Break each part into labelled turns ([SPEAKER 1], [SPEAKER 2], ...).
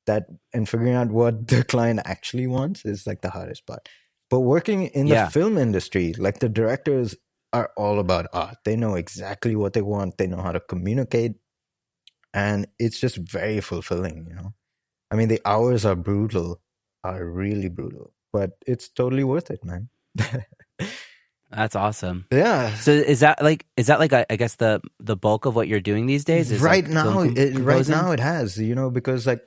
[SPEAKER 1] that and figuring out what the client actually wants is like the hardest part. But working in the film industry, like the directors are all about art. They know exactly what they want. They know how to communicate. And it's just very fulfilling, you know. I mean, the hours are really brutal, but it's totally worth it, man.
[SPEAKER 2] That's awesome.
[SPEAKER 1] Yeah.
[SPEAKER 2] So is that like I guess the bulk of what you're doing these days is
[SPEAKER 1] right
[SPEAKER 2] like
[SPEAKER 1] now? Right now it has, you know, because like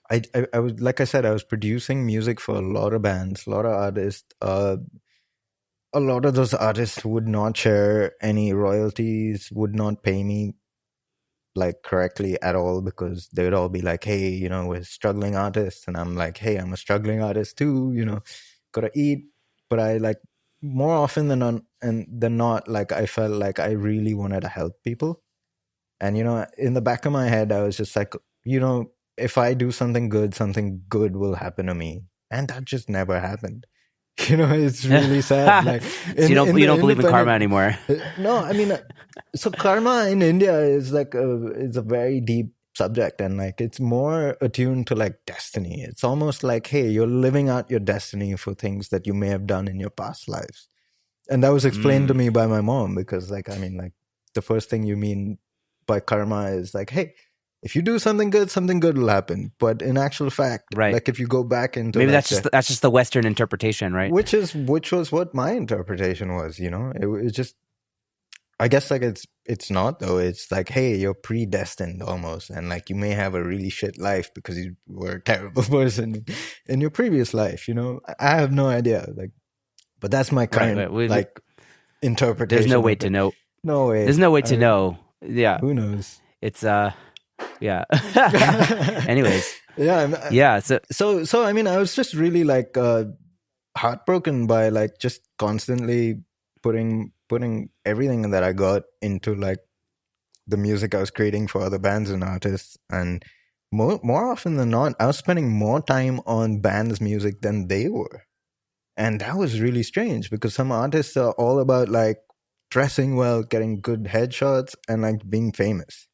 [SPEAKER 1] I was, like I said, I was producing music for a lot of bands, a lot of artists. A lot of those artists would not share any royalties, would not pay me like correctly at all, because they would all be like, hey, you know, we're struggling artists, and I'm like, hey, I'm a struggling artist too, you know, gotta eat. But I like, more often than not, like I felt like I really wanted to help people. And you know, in the back of my head I was just like, you know, if I do something good will happen to me. And that just never happened. You know, it's really sad. Like,
[SPEAKER 2] so you don't believe in karma anymore.
[SPEAKER 1] No, I mean, so karma in India is like it's a very deep subject, and like it's more attuned to like destiny. It's almost like, hey, you're living out your destiny for things that you may have done in your past lives. And that was explained to me by my mom, because like, I mean, like the first thing you mean by karma is like, hey, if you do something good will happen. But in actual fact,
[SPEAKER 2] right,
[SPEAKER 1] like if you go back into
[SPEAKER 2] maybe
[SPEAKER 1] like
[SPEAKER 2] that's just the Western interpretation, right?
[SPEAKER 1] Which was what my interpretation was. You know, it just, I guess like it's not though. It's like, hey, you're predestined almost, and like you may have a really shit life because you were a terrible person in your previous life. You know, I have no idea. Like, but that's my current like interpretation.
[SPEAKER 2] There's no way to know.
[SPEAKER 1] No way.
[SPEAKER 2] There's no way to know. Yeah.
[SPEAKER 1] Who knows?
[SPEAKER 2] It's yeah. Anyways.
[SPEAKER 1] Yeah. So I mean, I was just really like heartbroken by like just constantly putting everything that I got into like the music I was creating for other bands and artists. And more often than not, I was spending more time on bands' music than they were. And that was really strange, because some artists are all about like dressing well, getting good headshots, and like being famous.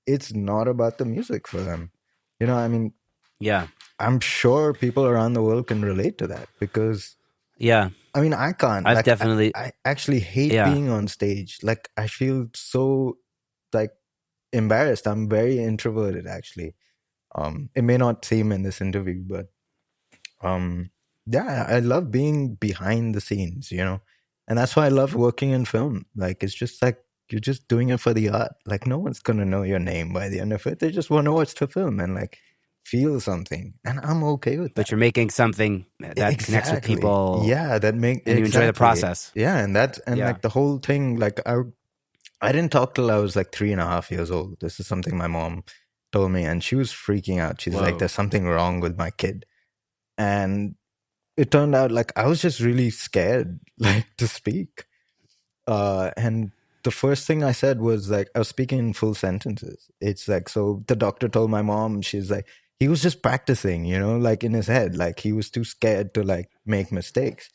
[SPEAKER 1] It's not about the music for them. You know, I mean,
[SPEAKER 2] yeah,
[SPEAKER 1] I'm sure people around the world can relate to that, because
[SPEAKER 2] yeah,
[SPEAKER 1] I mean, I can't.
[SPEAKER 2] I've
[SPEAKER 1] like,
[SPEAKER 2] definitely.
[SPEAKER 1] I actually hate being on stage. Like, I feel so like embarrassed. I'm very introverted, actually. It may not seem in this interview, but yeah, I love being behind the scenes, you know, and that's why I love working in film. Like, it's just like you're just doing it for the art. Like, no one's gonna know your name by the end of it. They just want to watch the film and like feel something, and I'm okay with that.
[SPEAKER 2] But you're making something that connects with people.
[SPEAKER 1] Yeah, and you
[SPEAKER 2] enjoy the process.
[SPEAKER 1] Yeah, and like the whole thing. Like, I didn't talk till I was like 3.5 years old. This is something my mom told me, and she was freaking out. She's like, "There's something wrong with my kid," and it turned out like I was just really scared, like, to speak. And the first thing I said was like, I was speaking in full sentences. It's like, so the doctor told my mom, she's like, he was just practicing, you know, like in his head, like he was too scared to like make mistakes.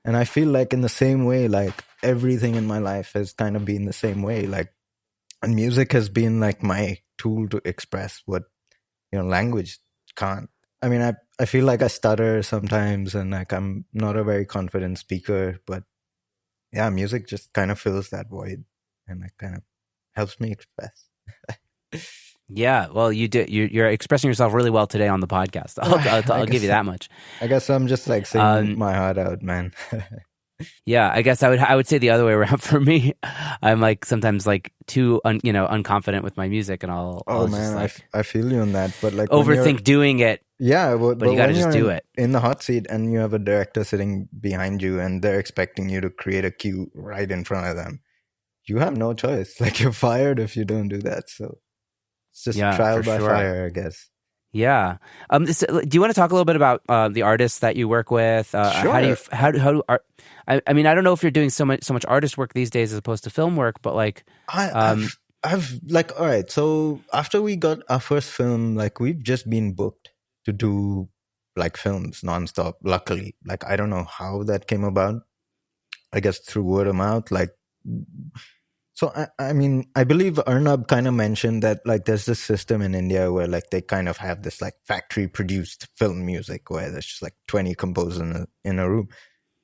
[SPEAKER 1] And I feel like in the same way, like everything in my life has kind of been the same way. Like, and music has been like my tool to express what, you know, language can't. I mean, I feel like I stutter sometimes, and like I'm not a very confident speaker, but yeah, music just kind of fills that void, and it kind of helps me express.
[SPEAKER 2] Yeah, well, you're expressing yourself really well today on the podcast. I'll give you that much.
[SPEAKER 1] I guess I'm just like singing my heart out, man.
[SPEAKER 2] Yeah, I guess I would say the other way around for me. I'm like sometimes like too unconfident with my music, and I'll
[SPEAKER 1] man,
[SPEAKER 2] just like,
[SPEAKER 1] I feel you on that, but like
[SPEAKER 2] overthink doing it.
[SPEAKER 1] Yeah,
[SPEAKER 2] but you got to just do it
[SPEAKER 1] in the hot seat, and you have a director sitting behind you, and they're expecting you to create a cue right in front of them. You have no choice. Like, you're fired if you don't do that. So it's just trial by fire, I guess.
[SPEAKER 2] Yeah. Do you want to talk a little bit about the artists that you work with?
[SPEAKER 1] Sure.
[SPEAKER 2] I mean, I don't know if you're doing so much artist work these days as opposed to film work, but like,
[SPEAKER 1] I've like, all right. So after we got our first film, like we've just been booked to do like films nonstop. Luckily, like I don't know how that came about. I guess through word of mouth. Like, So I mean, I believe Arnab kind of mentioned that like there's this system in India where like they kind of have this like factory produced film music where there's just like 20 composers in a room.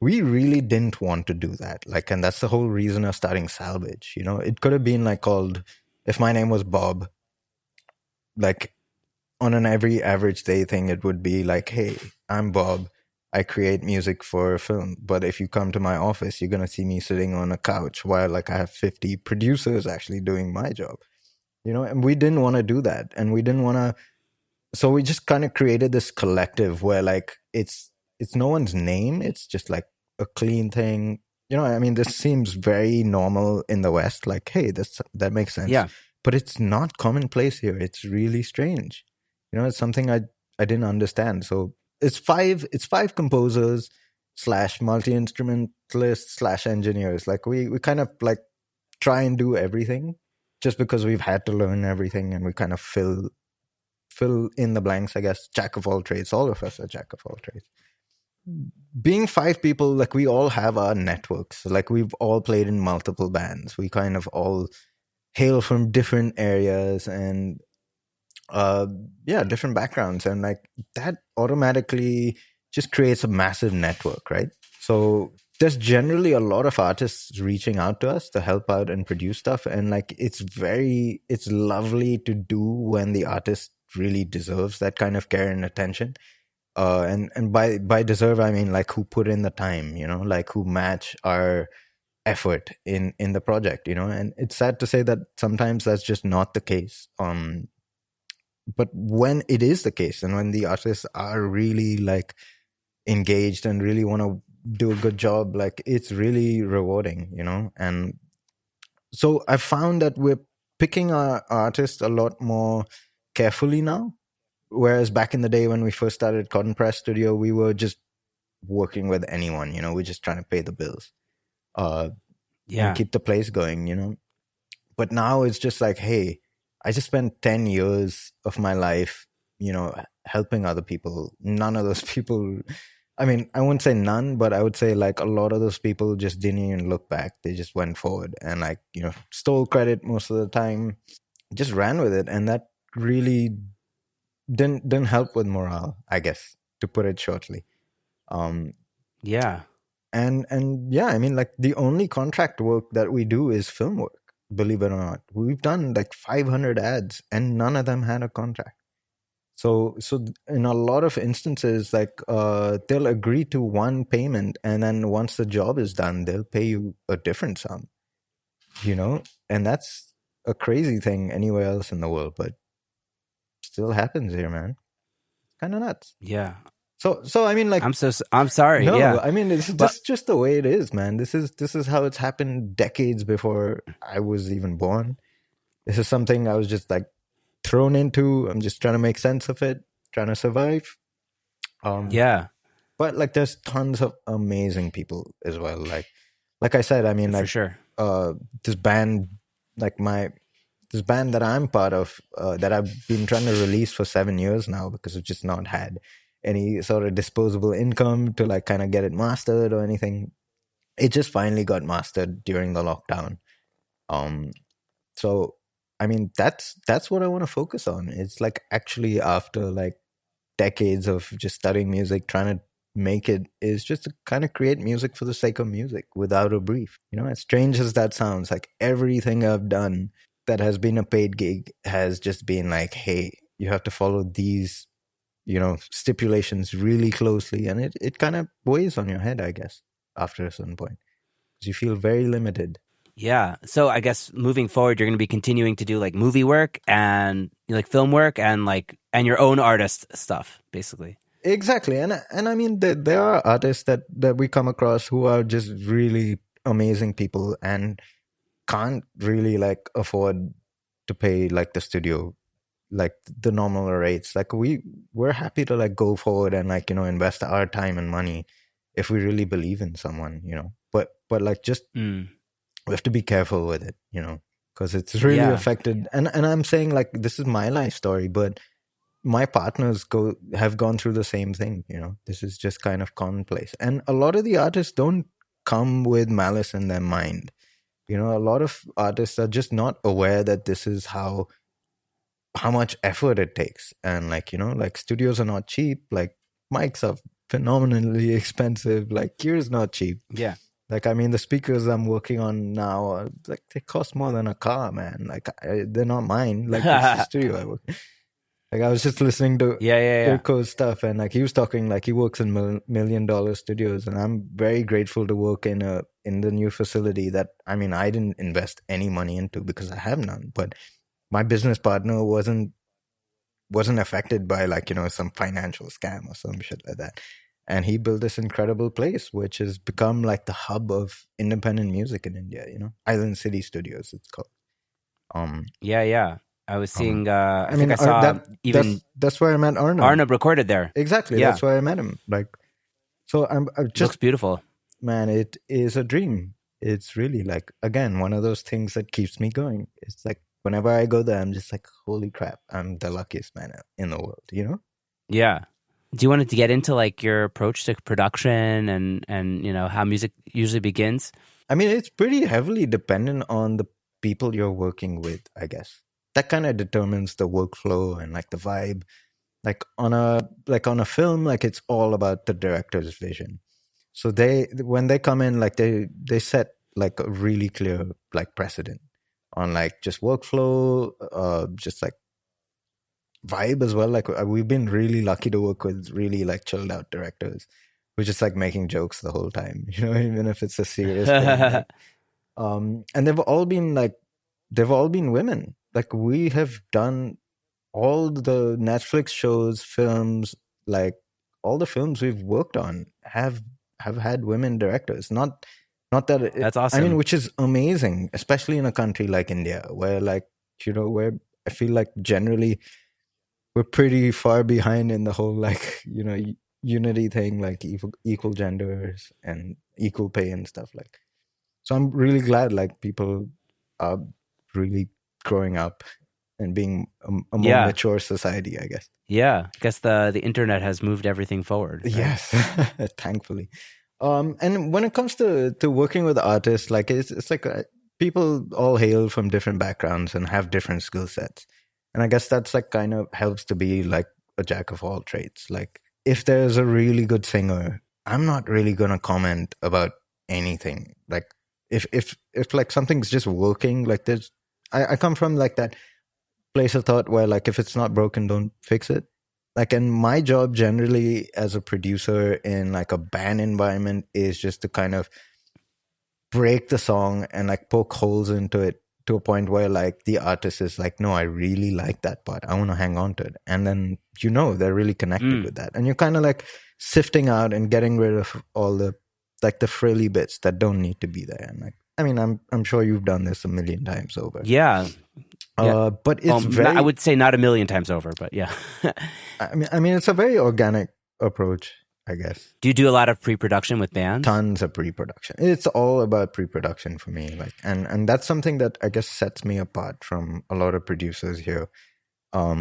[SPEAKER 1] We really didn't want to do that. Like, and that's the whole reason of starting Salvage. You know, it could have been like called, if my name was Bob, like on an every average day thing, it would be like, hey, I'm Bob. I create music for a film. But if you come to my office, you're going to see me sitting on a couch while like I have 50 producers actually doing my job, you know, and we didn't want to do that. And we didn't want to, so we just kind of created this collective where like it's no one's name. It's just like a clean thing. You know, I mean, this seems very normal in the West. Like, hey, that makes sense.
[SPEAKER 2] Yeah.
[SPEAKER 1] But it's not commonplace here. It's really strange. You know, it's something I didn't understand. So it's five composers slash multi-instrumentalists slash engineers. Like we kind of like try and do everything just because we've had to learn everything, and we kind of fill in the blanks, I guess. Jack of all trades. All of us are jack of all trades. Being five people, like we all have our networks. Like we've all played in multiple bands. We kind of all hail from different areas and different backgrounds, and like that automatically just creates a massive network, right? So there's generally a lot of artists reaching out to us to help out and produce stuff, and like it's lovely to do when the artist really deserves that kind of care and attention. And by deserve, I mean like who put in the time, you know, like who match our effort in the project, you know. And it's sad to say that sometimes that's just not the case. But when it is the case, and when the artists are really like engaged and really want to do a good job, like it's really rewarding, you know. And so I found that we're picking our artists a lot more carefully now, whereas back in the day when we first started Cotton Press Studio, we were just working with anyone, you know. We're just trying to pay the bills and keep the place going, you know. But now it's just like, hey, I just spent 10 years of my life, you know, helping other people. None of those people, I mean, I wouldn't say none, but I would say like a lot of those people just didn't even look back. They just went forward and like, you know, stole credit most of the time, just ran with it. And that really didn't help with morale, I guess, to put it shortly.
[SPEAKER 2] Yeah.
[SPEAKER 1] And yeah, I mean, like the only contract work that we do is film work. Believe it or not, we've done like 500 ads and none of them had a contract. So in a lot of instances, like they'll agree to one payment, and then once the job is done, they'll pay you a different sum, you know. And that's a crazy thing anywhere else in the world, but still happens here, man. Kind of nuts.
[SPEAKER 2] Yeah.
[SPEAKER 1] So I mean, like,
[SPEAKER 2] I'm sorry.
[SPEAKER 1] No,
[SPEAKER 2] yeah.
[SPEAKER 1] I mean, it's just the way it is, man. This is how it's happened decades before I was even born. This is something I was just like thrown into. I'm just trying to make sense of it, trying to survive.
[SPEAKER 2] Yeah.
[SPEAKER 1] But like, there's tons of amazing people as well. Like I said, I mean, like,
[SPEAKER 2] For sure.
[SPEAKER 1] This band, like this band that I'm part of, that I've been trying to release for 7 years now because I've just not had any sort of disposable income to like kind of get it mastered or anything. It just finally got mastered during the lockdown. So I mean, that's what I want to focus on. It's like actually after like decades of just studying music, trying to make it, is just to kind of create music for the sake of music without a brief. You know, as strange as that sounds, like everything I've done that has been a paid gig has just been like, hey, you have to follow these, you know, stipulations really closely, and it kind of weighs on your head, I guess, after a certain point, because you feel very limited.
[SPEAKER 2] Yeah. So I guess moving forward, you're going to be continuing to do like movie work and like film work and your own artist stuff, basically.
[SPEAKER 1] Exactly. And I mean, there are artists that we come across who are just really amazing people and can't really like afford to pay like the studio, like the normal rates. Like we're happy to like go forward and like, you know, invest our time and money if we really believe in someone, you know. But like just we have to be careful with it, you know, because it's really affected. And I'm saying like this is my life story, but my partners have gone through the same thing, you know. This is just kind of commonplace, and a lot of the artists don't come with malice in their mind. You know, a lot of artists are just not aware that this is how much effort it takes. And like, you know, like studios are not cheap. Like mics are phenomenally expensive. Like gear's not cheap.
[SPEAKER 2] Yeah.
[SPEAKER 1] Like, I mean, the speakers I'm working on now are like, they cost more than a car, man. Like, they're not mine. Like, it's the studio I work. Like, I was just listening to
[SPEAKER 2] Yeah.
[SPEAKER 1] Irko's stuff, and like he was talking like he works in $1 million studios, and I'm very grateful to work in the new facility that, I mean, I didn't invest any money into because I have none. But my business partner wasn't affected by like, you know, some financial scam or some shit like that. And he built this incredible place, which has become like the hub of independent music in India, you know, Island City Studios, it's called.
[SPEAKER 2] Yeah. I was seeing, I
[SPEAKER 1] mean,
[SPEAKER 2] think I saw even
[SPEAKER 1] that's where I met Arnab.
[SPEAKER 2] Arnab recorded there.
[SPEAKER 1] Exactly.
[SPEAKER 2] Yeah.
[SPEAKER 1] That's where I met him. Like, so I'm just,
[SPEAKER 2] looks beautiful.
[SPEAKER 1] Man, it is a dream. It's really like, again, one of those things that keeps me going. It's like, whenever I go there, I'm just like, holy crap, I'm the luckiest man in the world, you know?
[SPEAKER 2] Yeah. Do you want to get into like your approach to production and you know, how music usually begins?
[SPEAKER 1] I mean, it's pretty heavily dependent on the people you're working with, I guess. That kind of determines the workflow and like the vibe. Like on a film, like it's all about the director's vision. So when they come in, like they set like a really clear like precedent on like just workflow, just like vibe as well. Like we've been really lucky to work with really like chilled out directors. We're just like making jokes the whole time, you know, even if it's a serious thing. Like, and they've all been women. Like we have done all the Netflix shows, films, like all the films we've worked on have had women directors. Not that
[SPEAKER 2] That's awesome.
[SPEAKER 1] I mean, which is amazing, especially in a country like India, where like, you know, where I feel like generally we're pretty far behind in the whole like, you know, unity thing, like equal genders and equal pay and stuff like. So I'm really glad like people are really growing up and being a more mature society, I guess.
[SPEAKER 2] Yeah, I guess the internet has moved everything forward. Right?
[SPEAKER 1] Yes, thankfully. And when it comes to working with artists, like it's like people all hail from different backgrounds and have different skill sets. And I guess that's like kind of helps to be like a jack of all trades. Like if there's a really good singer, I'm not really going to comment about anything. Like if like something's just working, like I come from like that place of thought where like if it's not broken, don't fix it. Like, and my job generally as a producer in like a band environment is just to kind of break the song and like poke holes into it to a point where like the artist is like, no, I really like that part, I want to hang on to it. And then, you know, they're really connected with that, and you're kind of like sifting out and getting rid of all the like the frilly bits that don't need to be there. And like, I mean, I'm sure you've done this a million times over.
[SPEAKER 2] Yeah.
[SPEAKER 1] But it's very,
[SPEAKER 2] I would say not a million times over, but yeah.
[SPEAKER 1] I mean, it's a very organic approach, I guess.
[SPEAKER 2] Do you do a lot of pre-production with bands?
[SPEAKER 1] Tons of pre-production. It's all about pre-production for me. Like, and that's something that I guess sets me apart from a lot of producers here. A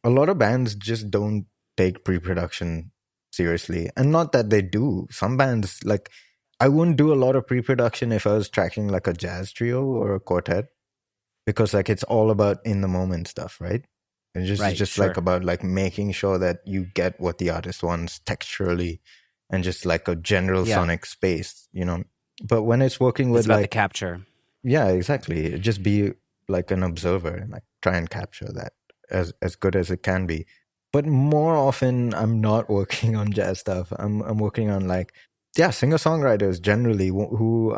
[SPEAKER 1] lot of bands just don't take pre-production seriously. And not that they do. Some bands, like, I wouldn't do a lot of pre-production if I was tracking like a jazz trio or a quartet, because like it's all about in the moment stuff, right? It's just
[SPEAKER 2] sure.
[SPEAKER 1] like about like making sure that you get what the artist wants texturally and just like a general sonic space, you know. But when it's working with
[SPEAKER 2] about
[SPEAKER 1] like
[SPEAKER 2] the capture.
[SPEAKER 1] Yeah, exactly. Just be like an observer and like try and capture that as good as it can be. But more often I'm not working on jazz stuff. I'm working on like singer-songwriters generally who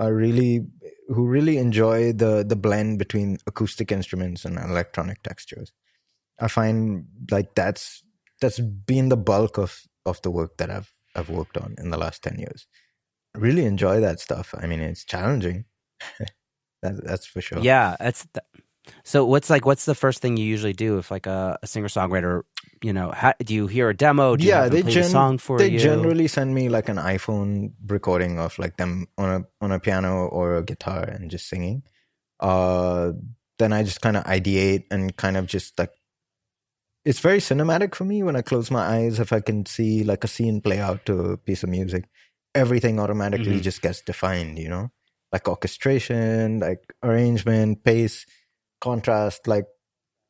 [SPEAKER 1] really enjoy the blend between acoustic instruments and electronic textures. I find like that's been the bulk of the work that I've worked on in the last 10 years. I really enjoy that stuff. I mean, it's challenging. That's for sure.
[SPEAKER 2] Yeah, so what's the first thing you usually do if like a singer-songwriter, you know, do you hear a demo? Do you have them play the song for you?
[SPEAKER 1] They generally send me like an iPhone recording of like them on a piano or a guitar and just singing. Then I just kind of ideate and kind of just like, it's very cinematic for me when I close my eyes. If I can see like a scene play out to a piece of music, everything automatically just gets defined, you know? like orchestration, like arrangement, pace, contrast. Like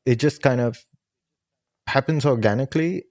[SPEAKER 1] it just kind of happens organically.